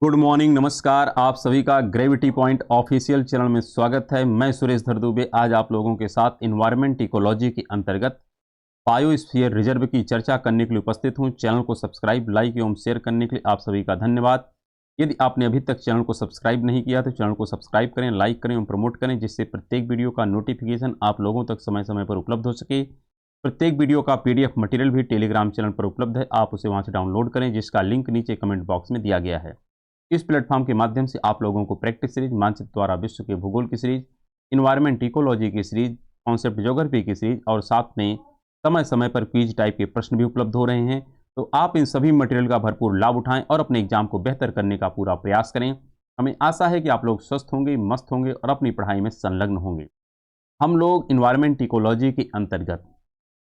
Good morning, नमस्कार। आप सभी का ग्रेविटी पॉइंट ऑफिशियल चैनल में स्वागत है। मैं सुरेश धरदुबे आज आप लोगों के साथ इन्वायरमेंट इकोलॉजी के अंतर्गत बायोस्फीयर रिजर्व की चर्चा करने के लिए उपस्थित हूं। चैनल को सब्सक्राइब, लाइक एवं शेयर करने के लिए आप सभी का धन्यवाद। यदि आपने अभी तक चैनल को सब्सक्राइब नहीं किया तो चैनल को सब्सक्राइब करें, लाइक करें एवं प्रमोट करें, जिससे प्रत्येक वीडियो का नोटिफिकेशन आप लोगों तक समय समय पर उपलब्ध हो सके। प्रत्येक वीडियो का पीडीएफ मटेरियल भी टेलीग्राम चैनल पर उपलब्ध है, आप उसे वहां से डाउनलोड करें, जिसका लिंक नीचे कमेंट बॉक्स में दिया गया है। इस प्लेटफॉर्म के माध्यम से आप लोगों को प्रैक्टिस सीरीज, मानचित्र द्वारा विश्व के भूगोल की सीरीज, इन्वायरमेंट इकोलॉजी की सीरीज, कॉन्सेप्ट ज्योग्राफी की सीरीज और साथ में समय समय पर क्विज टाइप के प्रश्न भी उपलब्ध हो रहे हैं। तो आप इन सभी मटेरियल का भरपूर लाभ उठाएं और अपने एग्जाम को बेहतर करने का पूरा प्रयास करें। हमें आशा है कि आप लोग स्वस्थ होंगे, मस्त होंगे और अपनी पढ़ाई में संलग्न होंगे। हम लोग इन्वायरमेंट इकोलॉजी के अंतर्गत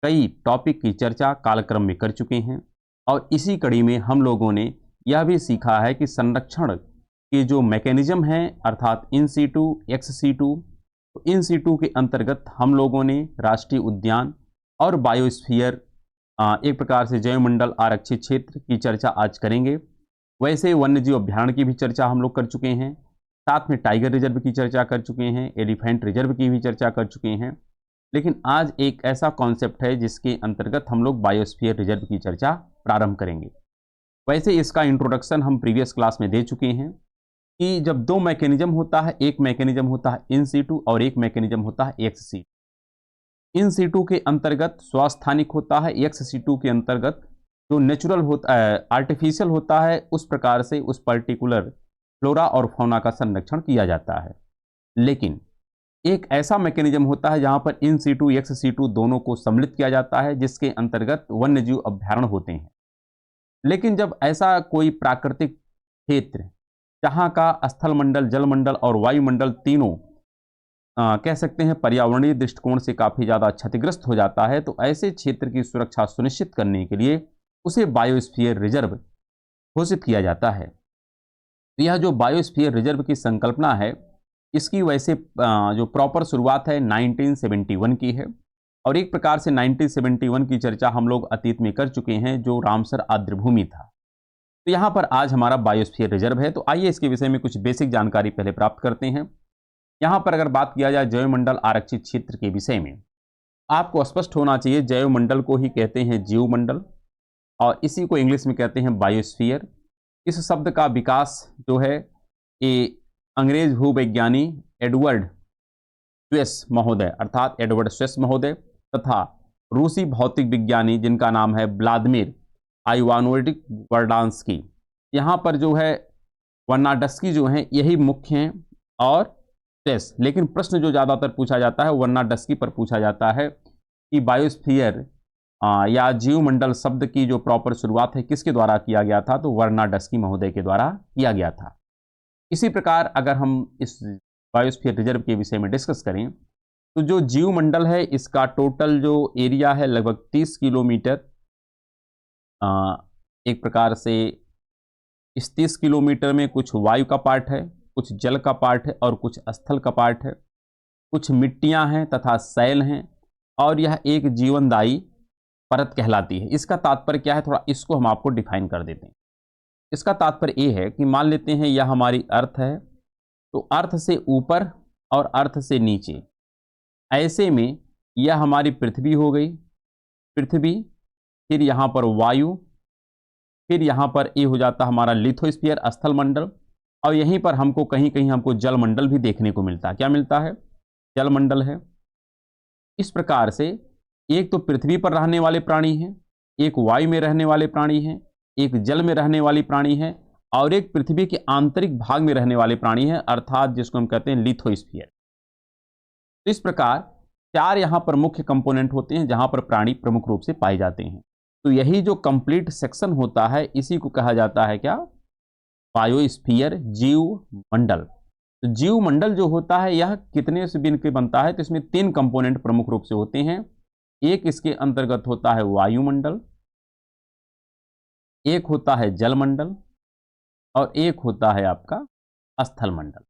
कई टॉपिक की चर्चा कालक्रम में कर चुके हैं और इसी कड़ी में हम लोगों ने यह भी सीखा है कि संरक्षण के जो मैकेनिज्म हैं, अर्थात इन सीटू, एक्स सीटू, तो इन सीटू के अंतर्गत हम लोगों ने राष्ट्रीय उद्यान और बायोस्फीयर, एक प्रकार से जैवमंडल आरक्षित क्षेत्र की चर्चा आज करेंगे। वैसे वन्यजीव अभ्यारण्य की भी चर्चा हम लोग कर चुके हैं, साथ में टाइगर रिजर्व की चर्चा कर चुके हैं, एलिफेंट रिजर्व की भी चर्चा कर चुके हैं। लेकिन आज एक ऐसा कॉन्सेप्ट है जिसके अंतर्गत हम लोग बायोस्फीयर रिजर्व की चर्चा प्रारंभ करेंगे। वैसे इसका इंट्रोडक्शन हम प्रीवियस क्लास में दे चुके हैं कि जब दो मैकेनिज्म होता है, एक मैकेनिज्म होता है इन सीटू और एक मैकेनिज्म होता है एक्स सीटू। इन सीटू के अंतर्गत स्वास्थानिक होता है, एक्स सीटू के अंतर्गत जो नेचुरल होता है, आर्टिफिशियल होता है, उस प्रकार से उस पर्टिकुलर फ्लोरा और फौना का संरक्षण किया जाता है। लेकिन एक ऐसा मैकेनिज्म होता है जहां पर इन सीटू, एक्स सीटू दोनों को सम्मिलित किया जाता है, जिसके अंतर्गत वन्यजीव अभ्यारण्य होते हैं। लेकिन जब ऐसा कोई प्राकृतिक क्षेत्र जहां का स्थल मंडल, जलमंडल और वायुमंडल तीनों कह सकते हैं पर्यावरणीय दृष्टिकोण से काफी ज्यादा क्षतिग्रस्त हो जाता है, तो ऐसे क्षेत्र की सुरक्षा सुनिश्चित करने के लिए उसे बायोस्फीयर रिजर्व घोषित किया जाता है। तो यह जो बायोस्फीयर रिजर्व की संकल्पना है, इसकी वैसे जो प्रॉपर शुरुआत है 1971 की है और एक प्रकार से 1971 की चर्चा हम लोग अतीत में कर चुके हैं, जो रामसर आर्द्रभूमि था। तो यहाँ पर आज हमारा बायोस्फीयर रिजर्व है, तो आइए इसके विषय में कुछ बेसिक जानकारी पहले प्राप्त करते हैं। यहाँ पर अगर बात किया जाए जैवमंडल आरक्षित क्षेत्र के विषय में, आपको स्पष्ट होना चाहिए जैवमंडल को ही कहते हैं जीवमंडल और इसी को इंग्लिश में कहते हैं बायोस्फीयर। इस शब्द का विकास जो है ये अंग्रेज भूवैज्ञानी एडवर्ड स्वेस महोदय, अर्थात एडवर्ड स्वेस महोदय, तथा रूसी भौतिक विज्ञानी जिनका नाम है व्लादिमीर आइवानोविच वर्डांस्की, यहाँ पर जो है वर्नाडस्की जो है यही मुख्य हैं और स्वेस। लेकिन प्रश्न जो ज़्यादातर पूछा जाता है वर्नाडस्की पर पूछा जाता है कि बायोस्फीयर या जीवमंडल शब्द की जो प्रॉपर शुरुआत है किसके द्वारा किया गया था, तो वर्नाडस्की महोदय के द्वारा किया गया था। इसी प्रकार अगर हम इस बायोस्फीयर रिजर्व के विषय में डिस्कस करें तो जो जीवमंडल है इसका टोटल जो एरिया है लगभग 30 किलोमीटर। एक प्रकार से इस 30 किलोमीटर में कुछ वायु का पार्ट है, कुछ जल का पार्ट है और कुछ स्थल का पार्ट है, कुछ मिट्टियां हैं तथा सैल हैं और यह एक जीवनदायी परत कहलाती है। इसका तात्पर्य क्या है, थोड़ा इसको हम आपको डिफाइन कर देते हैं। इसका तात्पर्य ये है कि मान लेते हैं यह हमारी अर्थ है, तो अर्थ से ऊपर और अर्थ से नीचे, ऐसे में यह हमारी पृथ्वी हो गई, पृथ्वी, फिर यहाँ पर वायु, फिर यहाँ पर ये हो जाता हमारा लिथोस्फीयर स्थल मंडल और यहीं पर हमको कहीं कहीं हमको जलमंडल भी देखने को मिलता है। क्या मिलता है, जलमंडल है। इस प्रकार से एक तो पृथ्वी पर रहने वाले प्राणी हैं, एक वायु में रहने वाले प्राणी हैं, एक जल में रहने वाली प्राणी है और एक पृथ्वी के आंतरिक भाग में रहने वाले प्राणी हैं, अर्थात जिसको हम कहते हैं लिथोस्फीयर। तो इस प्रकार चार यहाँ पर मुख्य कंपोनेंट होते हैं जहां पर प्राणी प्रमुख रूप से पाए जाते हैं। तो यही जो कंप्लीट सेक्शन होता है इसी को कहा जाता है क्या, बायोस्फीयर, जीव मंडल। तो जीव मंडल जो होता है यह कितने से मिलकर बनता है, तो इसमें तीन कंपोनेंट प्रमुख रूप से होते हैं। एक इसके अंतर्गत होता है वायुमंडल, एक होता है जलमंडल और एक होता है आपका स्थल मंडल।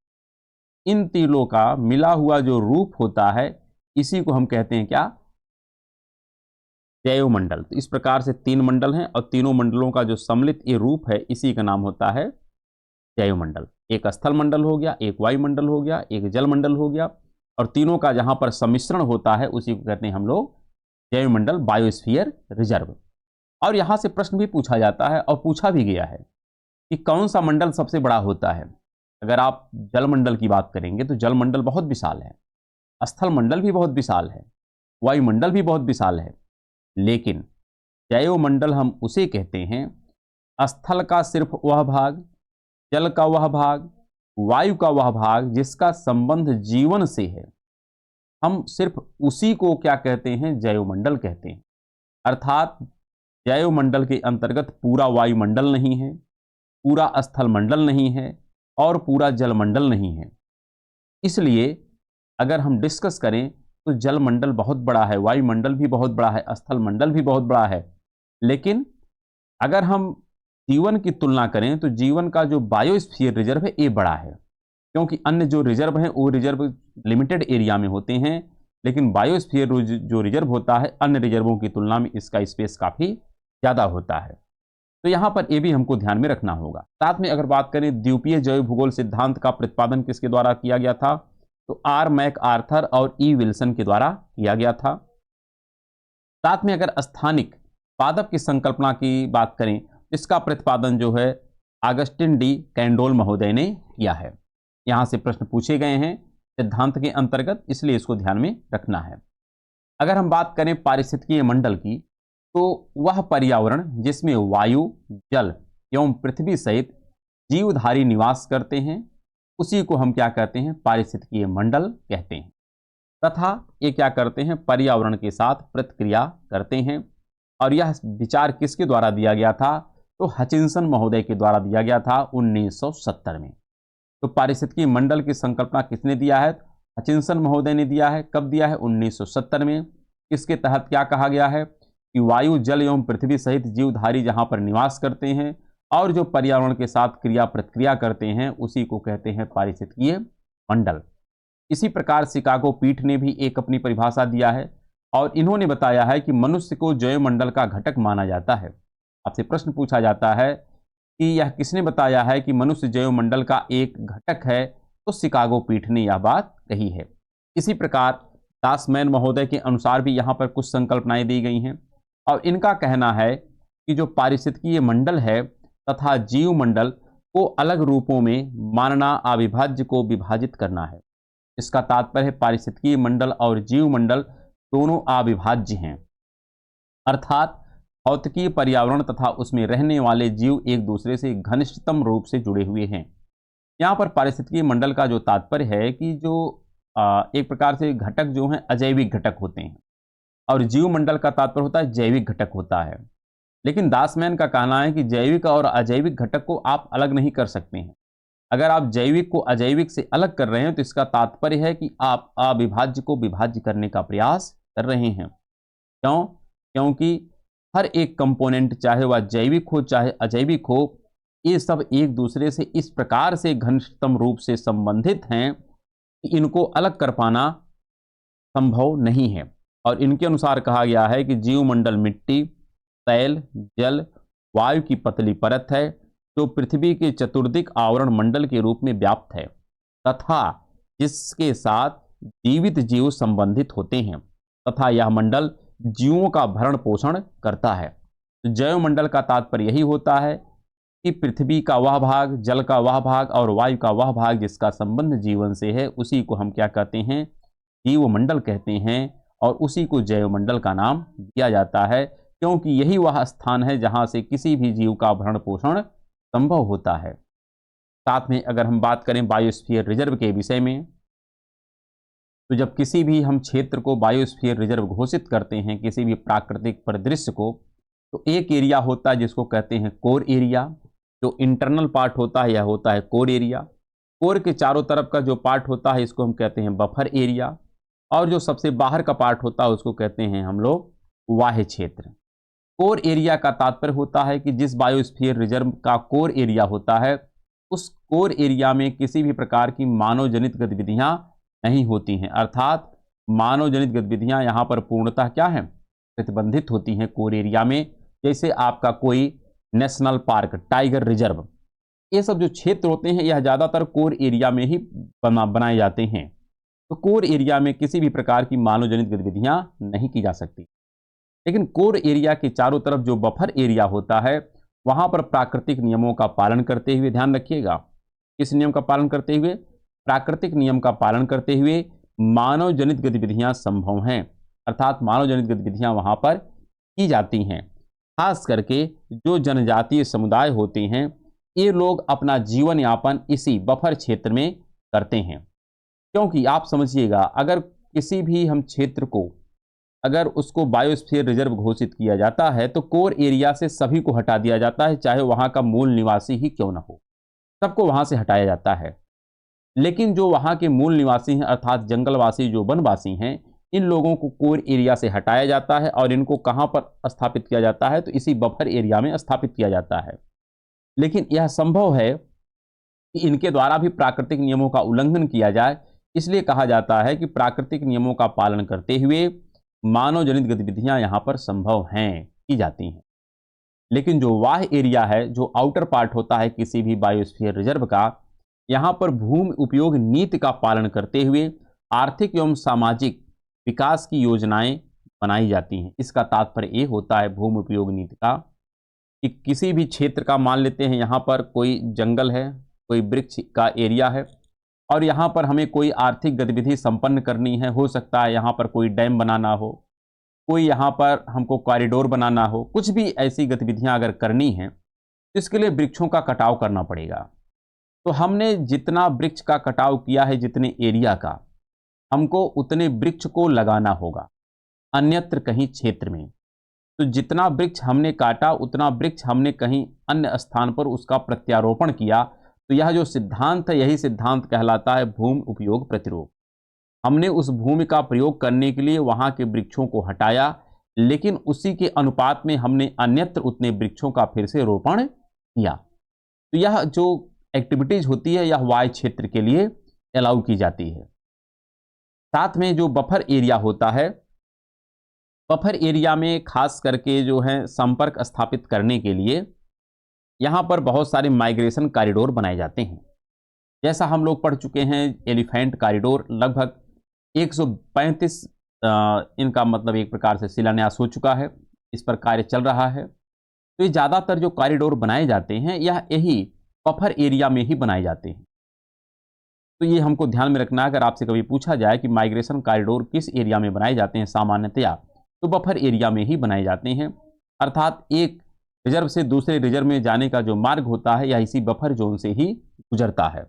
इन तीनों का मिला हुआ जो रूप होता है इसी को हम कहते हैं क्या, जैवमंडल। तो इस प्रकार से तीन मंडल हैं और तीनों मंडलों का जो सम्मिलित ये रूप है इसी का नाम होता है जैवमंडल। एक स्थल मंडल हो गया, एक वायुमंडल हो गया, एक जल मंडल हो गया, और तीनों का जहां पर सम्मिश्रण होता है उसी को कहते हैं हम लोग जैवमंडल, बायोस्फीयर रिजर्व। और यहां से प्रश्न भी पूछा जाता है और पूछा भी गया है कि कौन सा मंडल सबसे बड़ा होता है। अगर आप जलमंडल की बात करेंगे तो जलमंडल बहुत विशाल है, स्थल मंडल भी बहुत विशाल है, वायुमंडल भी बहुत विशाल है, लेकिन जैवमंडल हम उसे कहते हैं स्थल का सिर्फ वह भाग, जल का वह भाग, वायु का वह भाग जिसका संबंध जीवन से है, हम सिर्फ उसी को क्या कहते हैं, जैवमंडल कहते हैं। अर्थात जैवमंडल के अंतर्गत पूरा वायुमंडल नहीं है, पूरा स्थल मंडल नहीं है और पूरा जलमंडल नहीं है। इसलिए अगर हम डिस्कस करें तो जलमंडल बहुत बड़ा है, वायुमंडल भी बहुत बड़ा है, स्थल मंडल भी बहुत बड़ा है, लेकिन अगर हम जीवन की तुलना करें तो जीवन का जो बायोस्फीयर रिजर्व है ये बड़ा है, क्योंकि अन्य जो रिजर्व हैं वो रिजर्व लिमिटेड एरिया में होते हैं, लेकिन बायोस्फीयर जो रिजर्व होता है अन्य रिजर्वों की तुलना में इसका स्पेस काफ़ी ज़्यादा होता है। तो यहाँ पर ये भी हमको ध्यान में रखना होगा। साथ में अगर बात करें द्वीपीय जैव भूगोल सिद्धांत का प्रतिपादन किसके द्वारा किया गया था, तो आर मैक आर्थर और ई विल्सन के द्वारा किया गया था। साथ में अगर स्थानिक पादप की संकल्पना की बात करें, इसका प्रतिपादन जो है ऑगस्टिन डी कैंडोल महोदय ने किया है। यहाँ से प्रश्न पूछे गए हैं सिद्धांत के अंतर्गत, इसलिए इसको ध्यान में रखना है। अगर हम बात करें पारिस्थितिकीय मंडल की, तो वह पर्यावरण जिसमें वायु, जल एवं पृथ्वी सहित जीवधारी निवास करते हैं उसी को हम क्या कहते हैं, पारिस्थितिकीय मंडल कहते हैं। तथा ये क्या करते हैं, पर्यावरण के साथ प्रतिक्रिया करते हैं। और यह विचार किसके द्वारा दिया गया था, तो हचिंसन महोदय के द्वारा दिया गया था 1970 में। तो पारिस्थितिकीय मंडल की संकल्पना किसने दिया है, हचिंसन महोदय ने दिया है। कब दिया है, 1970 में। इसके तहत क्या कहा गया है कि वायु, जल एवं पृथ्वी सहित जीवधारी जहां पर निवास करते हैं और जो पर्यावरण के साथ क्रिया प्रतिक्रिया करते हैं उसी को कहते हैं पारिस्थितिकीय मंडल। इसी प्रकार शिकागो पीठ ने भी एक अपनी परिभाषा दिया है और इन्होंने बताया है कि मनुष्य को जैवमंडल का घटक माना जाता है। आपसे प्रश्न पूछा जाता है कि यह किसने बताया है कि मनुष्य जैवमंडल का एक घटक है, तो शिकागो पीठ ने यह बात कही है। इसी प्रकार दासमैन महोदय के अनुसार भी यहाँ पर कुछ संकल्पनाएं दी गई हैं और इनका कहना है कि जो पारिस्थितिकीय मंडल है तथा जीवमंडल को अलग रूपों में मानना अविभाज्य को विभाजित करना है। इसका तात्पर्य है पारिस्थितिकीय मंडल और जीवमंडल दोनों अविभाज्य हैं, अर्थात भौतिकीय पर्यावरण तथा उसमें रहने वाले जीव एक दूसरे से घनिष्ठतम रूप से जुड़े हुए हैं। यहाँ पर पारिस्थितिकीय मंडल का जो तात्पर्य है कि जो एक प्रकार से घटक जो हैं अजैविक घटक होते हैं और जीवमंडल का तात्पर्य होता है जैविक घटक होता है। लेकिन दासमैन का कहना है कि जैविक और अजैविक घटक को आप अलग नहीं कर सकते हैं। अगर आप जैविक को अजैविक से अलग कर रहे हैं तो इसका तात्पर्य है कि आप अविभाज्य को विभाज्य करने का प्रयास कर रहे हैं। क्यों? क्योंकि हर एक कंपोनेंट, चाहे वह जैविक हो चाहे अजैविक हो, ये सब एक दूसरे से इस प्रकार से घनिष्ठतम रूप से संबंधित हैं कि इनको अलग कर पाना संभव नहीं है। और इनके अनुसार कहा गया है कि जीवमंडल मिट्टी, तैल, जल, वायु की पतली परत है जो पृथ्वी के चतुर्दिक आवरण मंडल के रूप में व्याप्त है तथा जिसके साथ जीवित जीव संबंधित होते हैं तथा यह मंडल जीवों का भरण पोषण करता है। तो जैवमंडल का तात्पर्य यही होता है कि पृथ्वी का वह भाग, जल का वह भाग और वायु का वह भाग जिसका संबंध जीवन से है उसी को हम क्या कहते हैं, जीवमंडल कहते हैं। और उसी को जैवमंडल का नाम दिया जाता है क्योंकि यही वह स्थान है जहां से किसी भी जीव का भरण पोषण संभव होता है। साथ में अगर हम बात करें बायोस्फीयर रिजर्व के विषय में, तो जब किसी भी हम क्षेत्र को बायोस्फीयर रिजर्व घोषित करते हैं, किसी भी प्राकृतिक परिदृश्य को, तो एक एरिया होता है जिसको कहते हैं कोर एरिया। जो इंटरनल पार्ट होता है यह होता है कोर एरिया। कोर के चारों तरफ का जो पार्ट होता है इसको हम कहते हैं बफर एरिया, और जो सबसे बाहर का पार्ट होता है उसको कहते हैं हम लोग बाह्य क्षेत्र। कोर एरिया का तात्पर्य होता है कि जिस बायोस्फीयर रिजर्व का कोर एरिया होता है उस कोर एरिया में किसी भी प्रकार की मानव जनित गतिविधियां नहीं होती हैं, अर्थात मानव जनित गतिविधियां यहाँ पर पूर्णतः क्या है, प्रतिबंधित होती हैं कोर एरिया में। जैसे आपका कोई नेशनल पार्क, टाइगर रिजर्व, ये सब जो क्षेत्र होते हैं यह ज़्यादातर कोर एरिया में ही बनाए जाते हैं। तो कोर एरिया में किसी भी प्रकार की मानव जनित गतिविधियां नहीं की जा सकती। लेकिन कोर एरिया के चारों तरफ जो बफर एरिया होता है वहां पर प्राकृतिक नियमों का पालन करते हुए, ध्यान रखिएगा, किस नियम का पालन करते हुए? प्राकृतिक नियम का पालन करते हुए मानव जनित गतिविधियां संभव हैं, अर्थात मानव जनित गतिविधियां वहां पर की जाती हैं। खास करके जो जनजातीय समुदाय होते हैं ये लोग अपना जीवन यापन इसी बफर क्षेत्र में करते हैं। क्योंकि आप समझिएगा, अगर किसी भी हम क्षेत्र को अगर उसको बायोस्फीयर रिजर्व घोषित किया जाता है तो कोर एरिया से सभी को हटा दिया जाता है, चाहे वहां का मूल निवासी ही क्यों ना हो, सबको वहां से हटाया जाता है। लेकिन जो वहां के मूल निवासी हैं अर्थात जंगलवासी, जो वनवासी हैं, इन लोगों को कोर एरिया से हटाया जाता है और इनको कहां पर स्थापित किया जाता है? तो इसी बफर एरिया में स्थापित किया जाता है। लेकिन यह संभव है कि इनके द्वारा भी प्राकृतिक नियमों का उल्लंघन किया जाए, इसलिए कहा जाता है कि प्राकृतिक नियमों का पालन करते हुए मानव जनित गतिविधियां यहां पर संभव हैं, की जाती हैं। लेकिन जो बाह्य एरिया है, जो आउटर पार्ट होता है किसी भी बायोस्फीयर रिजर्व का, यहां पर भूमि उपयोग नीति का पालन करते हुए आर्थिक एवं सामाजिक विकास की योजनाएं बनाई जाती हैं। इसका तात्पर्य ये होता है भूमि उपयोग नीति का कि किसी भी क्षेत्र का मान लेते हैं, यहाँ पर कोई जंगल है, कोई वृक्ष का एरिया है और यहाँ पर हमें कोई आर्थिक गतिविधि संपन्न करनी है। हो सकता है यहाँ पर कोई डैम बनाना हो, कोई यहाँ पर हमको कॉरिडोर बनाना हो, कुछ भी ऐसी गतिविधियाँ अगर करनी हैं तो इसके लिए वृक्षों का कटाव करना पड़ेगा। तो हमने जितना वृक्ष का कटाव किया है, जितने एरिया का, हमको उतने वृक्ष को लगाना होगा अन्यत्र कहीं क्षेत्र में। तो जितना वृक्ष हमने काटा उतना वृक्ष हमने कहीं अन्य स्थान पर उसका प्रत्यारोपण किया। तो यह जो सिद्धांत है, यही सिद्धांत कहलाता है भूमि उपयोग प्रतिरोध। हमने उस भूमि का प्रयोग करने के लिए वहां के वृक्षों को हटाया, लेकिन उसी के अनुपात में हमने अन्यत्र उतने वृक्षों का फिर से रोपण किया। तो यह जो एक्टिविटीज होती है यह वाय क्षेत्र के लिए अलाउ की जाती है। साथ में जो बफर एरिया होता है, बफर एरिया में खास करके जो है संपर्क स्थापित करने के लिए यहाँ पर बहुत सारे माइग्रेशन कॉरिडोर बनाए जाते हैं। जैसा हम लोग पढ़ चुके हैं, एलिफेंट कॉरिडोर लगभग 135 इनका मतलब एक प्रकार से शिलान्यास हो चुका है, इस पर कार्य चल रहा है। तो ये ज़्यादातर जो कॉरिडोर बनाए जाते हैं यह यही बफर एरिया में ही बनाए जाते हैं। तो ये हमको ध्यान में रखना है। अगर आपसे कभी पूछा जाए कि माइग्रेशन कॉरिडोर किस एरिया में बनाए जाते हैं सामान्यतया, तो बफर एरिया में ही बनाए जाते हैं। अर्थात एक रिजर्व से दूसरे रिजर्व में जाने का जो मार्ग होता है यह इसी बफर जोन से ही गुजरता है।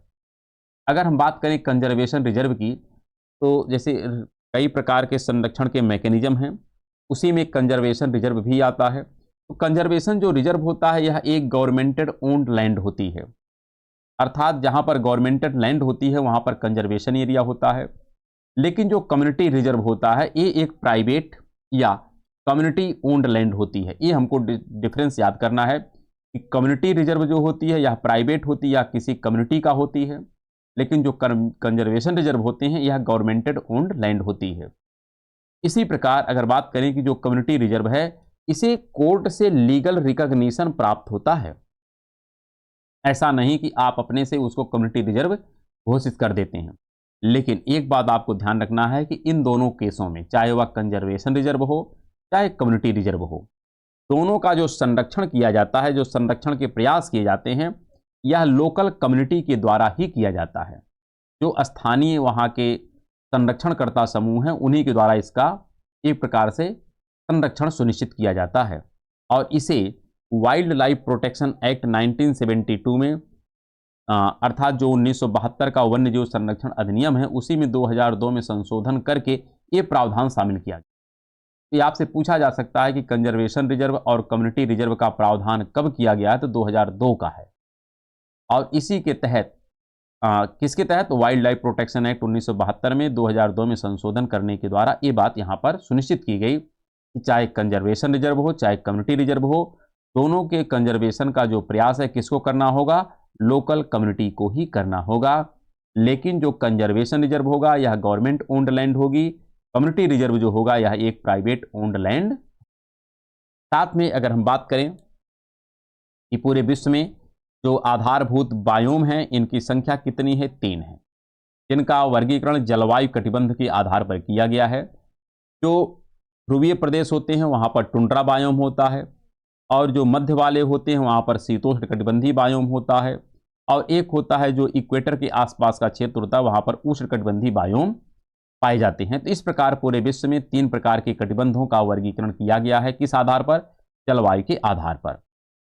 अगर हम बात करें कंजर्वेशन रिजर्व की, तो जैसे कई प्रकार के संरक्षण के मैकेनिज्म हैं, उसी में कंजर्वेशन रिजर्व भी आता है। तो कंजर्वेशन जो रिजर्व होता है यह एक गवर्नमेंटेड ओन्ड लैंड होती है, अर्थात जहां पर गवर्नमेंटेड लैंड होती है वहां पर कंजर्वेशन एरिया होता है। लेकिन जो कम्युनिटी रिजर्व होता है ये एक प्राइवेट या कम्युनिटी ओन्ड लैंड होती है। ये हमको डिफरेंस याद करना है कि कम्युनिटी रिजर्व जो होती है यह प्राइवेट होती है या किसी कम्युनिटी का होती है, लेकिन जो कंजर्वेशन रिजर्व होते हैं यह गवर्नमेंटेड ओन्ड लैंड होती है। इसी प्रकार अगर बात करें कि जो कम्युनिटी रिजर्व है इसे कोर्ट से लीगल रिकॉग्निशन प्राप्त होता है। ऐसा नहीं कि आप अपने से उसको कम्युनिटी रिजर्व घोषित कर देते हैं। लेकिन एक बात आपको ध्यान रखना है कि इन दोनों केसों में, चाहे वह कंजर्वेशन रिजर्व हो चाहे कम्युनिटी रिजर्व हो, दोनों का जो संरक्षण किया जाता है, जो संरक्षण के प्रयास किए जाते हैं, यह लोकल कम्युनिटी के द्वारा ही किया जाता है। जो स्थानीय वहाँ के संरक्षणकर्ता समूह हैं उन्हीं के द्वारा इसका एक प्रकार से संरक्षण सुनिश्चित किया जाता है। और इसे वाइल्ड लाइफ प्रोटेक्शन एक्ट 1972 में अर्थात जो 1972 का वन्य जीव संरक्षण अधिनियम है उसी में 2002 में संशोधन करके ये प्रावधान शामिल किया गया। ये आपसे पूछा जा सकता है कि कंजर्वेशन रिजर्व और कम्युनिटी रिजर्व का प्रावधान कब किया गया है, तो 2002 का है। और इसी के तहत किसके तहत? वाइल्ड लाइफ प्रोटेक्शन एक्ट 1972 में 2002 में संशोधन करने के द्वारा ये बात यहाँ पर सुनिश्चित की गई कि चाहे कंजर्वेशन रिजर्व हो चाहे कम्युनिटी रिजर्व हो, दोनों के कंजर्वेशन का जो प्रयास है किसको करना होगा? लोकल कम्युनिटी को ही करना होगा। लेकिन जो कंजर्वेशन रिजर्व होगा यह गवर्नमेंट ओन्ड लैंड होगी, कम्युनिटी रिजर्व जो होगा यह एक प्राइवेट ओन्ड लैंड। साथ में अगर हम बात करें कि पूरे विश्व में जो आधारभूत बायोम हैं इनकी संख्या कितनी है? 3 है, जिनका वर्गीकरण जलवायु कटिबंध के आधार पर किया गया है। जो ध्रुवीय प्रदेश होते हैं वहाँ पर टुंड्रा बायोम होता है, और जो मध्य वाले होते हैं वहाँ पर शीतोष्ण कटिबंधीय बायोम होता है, और एक होता है जो इक्वेटर के आसपास का क्षेत्र होता है वहाँ पर उष्णकटिबंधीय बायोम पाए जाते हैं। तो इस प्रकार पूरे विश्व में 3 प्रकार के कटिबंधों का वर्गीकरण किया गया है। किस आधार पर? जलवायु के आधार पर।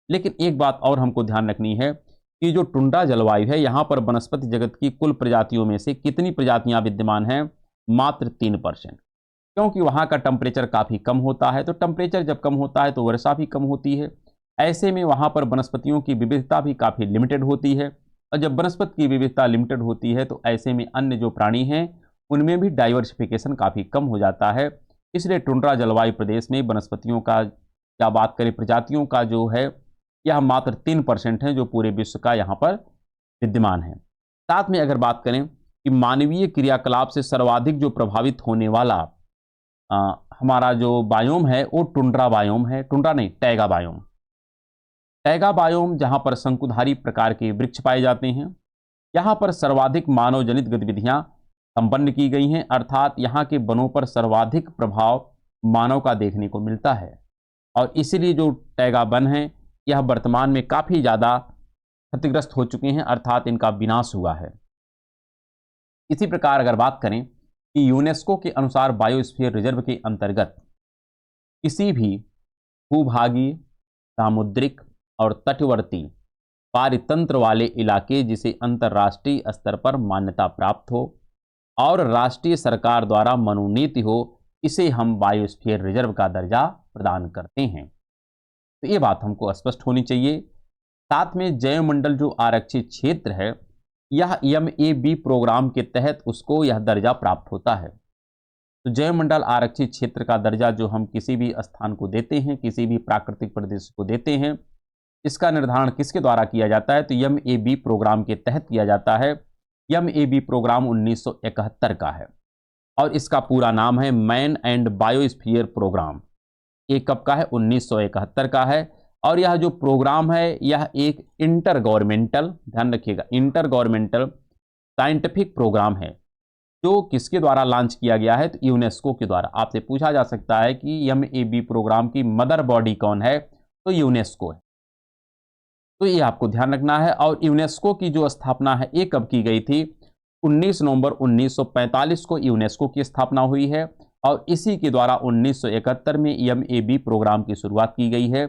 लेकिन एक बात और हमको ध्यान रखनी है कि जो टुंड्रा जलवायु है यहाँ पर वनस्पति जगत की कुल प्रजातियों में से कितनी प्रजातियां विद्यमान हैं? मात्र 3%। क्योंकि वहाँ का टेम्परेचर काफ़ी कम होता है, तो टेम्परेचर जब कम होता है तो वर्षा भी कम होती है। ऐसे में वहाँ पर वनस्पतियों की विविधता भी काफ़ी लिमिटेड होती है, और जब वनस्पति की विविधता लिमिटेड होती है तो ऐसे में अन्य जो प्राणी हैं उनमें भी डाइवर्सिफिकेशन काफ़ी कम हो जाता है। इसलिए टुंड्रा जलवायु प्रदेश में वनस्पतियों का क्या बात करें, प्रजातियों का जो है यह मात्र 3% है जो पूरे विश्व का यहाँ पर विद्यमान है। साथ में अगर बात करें कि मानवीय क्रियाकलाप से सर्वाधिक जो प्रभावित होने वाला हमारा जो बायोम है वो टुंड्रा बायोम है। टुंड्रा नहीं, टैगा बायोम। टैगा बायोम जहाँ पर शंकुधारी प्रकार के वृक्ष पाए जाते हैं, यहाँ पर सर्वाधिक मानव जनित गतिविधियाँ संपन्न की गई हैं, अर्थात यहाँ के वनों पर सर्वाधिक प्रभाव मानव का देखने को मिलता है, और इसीलिए जो टैगा वन है यह वर्तमान में काफ़ी ज़्यादा क्षतिग्रस्त हो चुके हैं, अर्थात इनका विनाश हुआ है। इसी प्रकार अगर बात करें कि यूनेस्को के अनुसार बायोस्फीयर रिजर्व के अंतर्गत किसी भी भूभागीय, सामुद्रिक और तटवर्ती पारितंत्र वाले इलाके जिसे अंतर्राष्ट्रीय स्तर पर मान्यता प्राप्त हो और राष्ट्रीय सरकार द्वारा मनोनीत हो, इसे हम बायोस्फीयर रिजर्व का दर्जा प्रदान करते हैं। तो ये बात हमको स्पष्ट होनी चाहिए। साथ में जैवमंडल जो आरक्षित क्षेत्र है यह MAB प्रोग्राम के तहत उसको यह दर्जा प्राप्त होता है। तो जैवमंडल आरक्षित क्षेत्र का दर्जा जो हम किसी भी स्थान को देते हैं, किसी भी प्राकृतिक प्रदेश को देते हैं, इसका निर्धारण किसके द्वारा किया जाता है? तो MAB प्रोग्राम के तहत किया जाता है। MAB प्रोग्राम 1971 का है और इसका पूरा नाम है मैन एंड बायोस्फीयर प्रोग्राम। ये कब का है? 1971 का है। और यह जो प्रोग्राम है यह एक इंटर गवर्नमेंटल, ध्यान रखिएगा, इंटर गवर्नमेंटल साइंटिफिक प्रोग्राम है जो किसके द्वारा लॉन्च किया गया है? तो यूनेस्को के द्वारा। आपसे पूछा जा सकता है कि MAB प्रोग्राम की मदर बॉडी कौन है? तो यूनेस्को है। तो ये आपको ध्यान रखना है। और यूनेस्को की जो स्थापना है ये कब की गई थी? 19 नवंबर 1945 को यूनेस्को की स्थापना हुई है, और इसी के द्वारा 1971 में MAB प्रोग्राम की शुरुआत की गई है।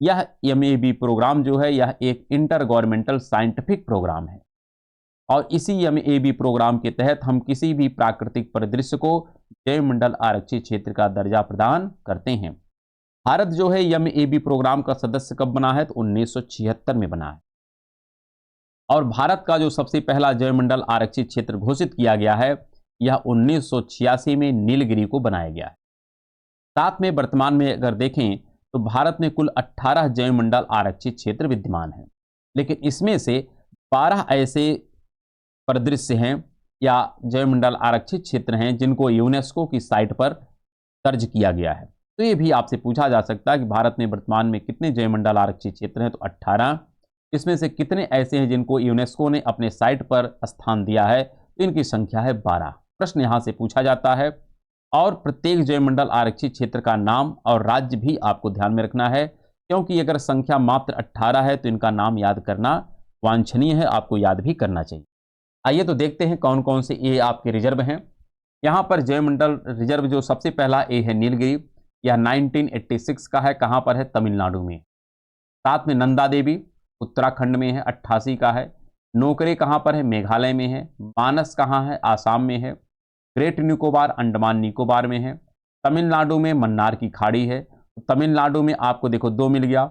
यह MAB प्रोग्राम जो है यह एक इंटर गवर्नमेंटल साइंटिफिक प्रोग्राम है, और इसी MAB प्रोग्राम के तहत हम किसी भी प्राकृतिक परिदृश्य को जैवमंडल आरक्षित क्षेत्र का दर्जा प्रदान करते हैं। भारत जो है MAB प्रोग्राम का सदस्य कब बना है? तो 1976 में बना है। और भारत का जो सबसे पहला जैवमंडल आरक्षित क्षेत्र घोषित किया गया है यह 1986 में नीलगिरी को बनाया गया है। साथ में वर्तमान में अगर देखें तो भारत में कुल 18 जैवमंडल आरक्षित क्षेत्र विद्यमान हैं, लेकिन इसमें से 12 ऐसे परिदृश्य हैं या जैवमंडल आरक्षित क्षेत्र हैं जिनको यूनेस्को की साइट पर दर्ज किया गया है। तो ये भी आपसे पूछा जा सकता है कि भारत में वर्तमान में कितने जैवमंडल आरक्षित क्षेत्र हैं? तो 18। इसमें से कितने ऐसे हैं जिनको यूनेस्को ने अपने साइट पर स्थान दिया है? तो इनकी संख्या है 12। प्रश्न यहाँ से पूछा जाता है, और प्रत्येक जैवमंडल आरक्षित क्षेत्र का नाम और राज्य भी आपको ध्यान में रखना है, क्योंकि अगर संख्या मात्र 18 है तो इनका नाम याद करना वांछनीय है, आपको याद भी करना चाहिए। आइए तो देखते हैं कौन कौन से ये आपके रिजर्व हैं। यहाँ पर जैवमंडल रिजर्व जो सबसे पहला ए है नीलगिरी, यह 1986 का है। कहाँ पर है? तमिलनाडु में। साथ में नंदा देवी उत्तराखंड में है, 88 का है। नोकरे कहाँ पर है? मेघालय में है। मानस कहाँ है? आसाम में है। ग्रेट निकोबार अंडमान निकोबार में है। तमिलनाडु में मन्नार की खाड़ी है। तमिलनाडु में आपको देखो 2 मिल गया।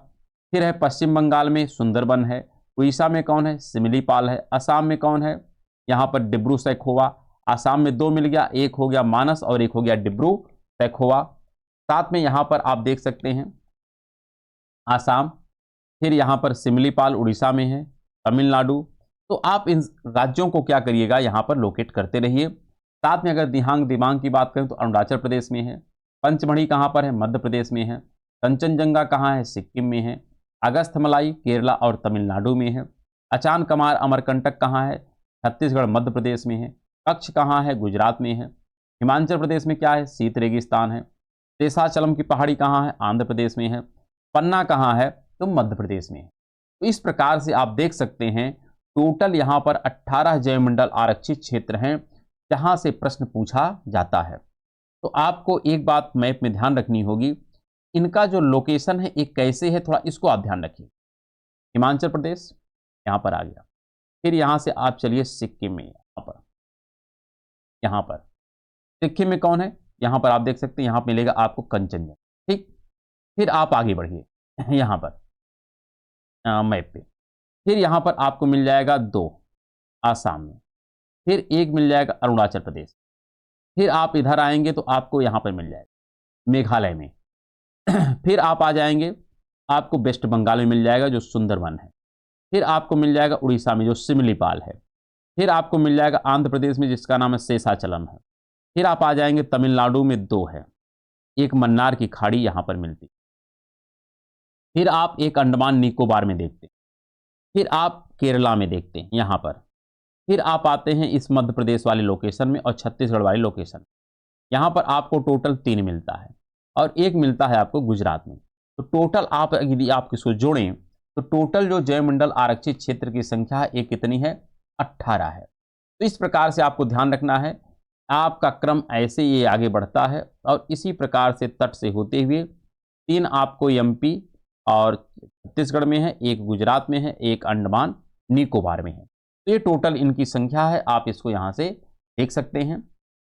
फिर है पश्चिम बंगाल में सुंदरबन है। उड़ीसा में कौन है? सिमिलीपाल है। असम में कौन है? यहाँ पर डिब्रू सैखोवा। आसाम में 2 मिल गया, एक हो गया मानस और एक हो गया डिब्रू सैखोवा। साथ में यहाँ पर आप देख सकते हैं आसाम, फिर यहाँ पर सिमिलीपाल उड़ीसा में है, तमिलनाडु। तो आप इन राज्यों को क्या करिएगा, यहाँ पर लोकेट करते रहिए। साथ में अगर दिहांग दिमांग की बात करें तो अरुणाचल प्रदेश में है। पंचमढ़ी कहाँ पर है? मध्य प्रदेश में है। कंचनजंगा कहाँ है? सिक्किम में है। अगस्थमलाई केरला और तमिलनाडु में है। अचानकमार अमरकंटक कहाँ है? छत्तीसगढ़ मध्य प्रदेश में है। कच्छ कहाँ है? गुजरात में है। हिमाचल प्रदेश में क्या है? शीत रेगिस्तान है। शेषाचलम की पहाड़ी कहाँ है? आंध्र प्रदेश में है। पन्ना कहाँ है? तो मध्य प्रदेश में है। तो इस प्रकार से आप देख सकते हैं टोटल यहाँ पर 18 जयमंडल आरक्षित क्षेत्र हैं जहाँ से प्रश्न पूछा जाता है। तो आपको एक बात मैप में ध्यान रखनी होगी, इनका जो लोकेशन है एक कैसे है, थोड़ा इसको आप ध्यान रखिए। हिमाचल प्रदेश यहाँ पर आ गया, फिर यहाँ से आप चलिए सिक्किम में, यहाँ पर सिक्किम में कौन है? यहाँ पर आप देख सकते हैं, यहाँ पर मिलेगा आपको कंचनजंगा। ठीक, फिर आप आगे बढ़िए यहाँ पर मैप पे, फिर यहाँ पर आपको मिल जाएगा 2 आसाम में, फिर एक मिल जाएगा अरुणाचल प्रदेश, फिर आप इधर आएंगे तो आपको यहाँ पर मिल जाएगा मेघालय में फिर आप आ जाएंगे, आपको वेस्ट बंगाल में मिल जाएगा जो सुंदरवन है, फिर आपको मिल जाएगा उड़ीसा में जो सिमलीपाल है, फिर आपको मिल जाएगा आंध्र प्रदेश में जिसका नाम है शेषाचलम है, फिर आप आ जाएंगे तमिलनाडु में 2 है, एक मन्नार की खाड़ी यहाँ पर मिलती, फिर आप एक अंडमान निकोबार में देखते हैं, फिर आप केरला में देखते हैं यहाँ पर, फिर आप आते हैं इस मध्य प्रदेश वाले लोकेशन में और छत्तीसगढ़ वाले लोकेशन। यहाँ पर आपको टोटल 3 मिलता है और एक मिलता है आपको गुजरात में। तो टोटल आप यदि आप इसको जोड़ें तो टोटल जो जयमंडल आरक्षित क्षेत्र की संख्या है एक कितनी है? 18 है। तो इस प्रकार से आपको ध्यान रखना है, आपका क्रम ऐसे ये आगे बढ़ता है और इसी प्रकार से तट से होते हुए 3 आपको एमपी और छत्तीसगढ़ में है, एक गुजरात में है, एक अंडमान निकोबार में है। तो ये टोटल इनकी संख्या है, आप इसको यहाँ से देख सकते हैं।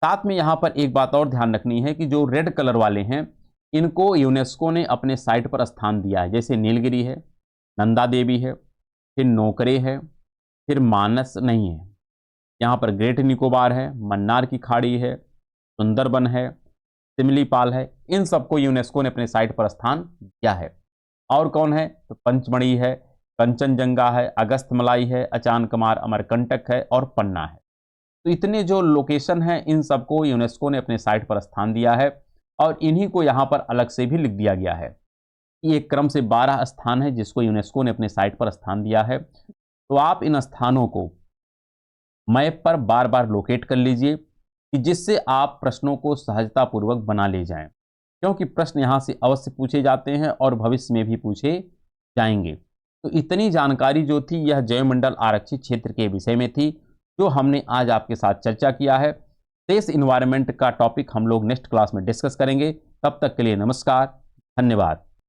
साथ में यहाँ पर एक बात और ध्यान रखनी है कि जो रेड कलर वाले हैं इनको यूनेस्को ने अपने साइट पर स्थान दिया है, जैसे नीलगिरी है, नंदा देवी है, फिर नोकरे है, फिर मानस नहीं है, यहाँ पर ग्रेट निकोबार है, मन्नार की खाड़ी है, सुंदरबन है, सिमलीपाल है, इन सबको यूनेस्को ने अपने साइट पर स्थान दिया है। और कौन है? तो पंचमढ़ी है, कंचनजंगा है, अगस्थमलाई है, अचानकमार अमरकंटक है और पन्ना है। तो इतने जो लोकेशन हैं इन सबको यूनेस्को ने अपने साइट पर स्थान दिया है और इन्हीं को यहाँ पर अलग से भी लिख दिया गया है। ये क्रम से 12 स्थान है जिसको यूनेस्को ने अपने साइट पर स्थान दिया है। तो आप इन स्थानों को मैप पर बार बार लोकेट कर लीजिए कि जिससे आप प्रश्नों को सहजतापूर्वक बना ले जाएं, क्योंकि प्रश्न यहाँ से अवश्य पूछे जाते हैं और भविष्य में भी पूछे जाएंगे। तो इतनी जानकारी जो थी यह जयमंडल आरक्षित क्षेत्र के विषय में थी जो हमने आज आपके साथ चर्चा किया है। शेष इन्वायरमेंट का टॉपिक हम लोग नेक्स्ट क्लास में डिस्कस करेंगे। तब तक के लिए नमस्कार, धन्यवाद।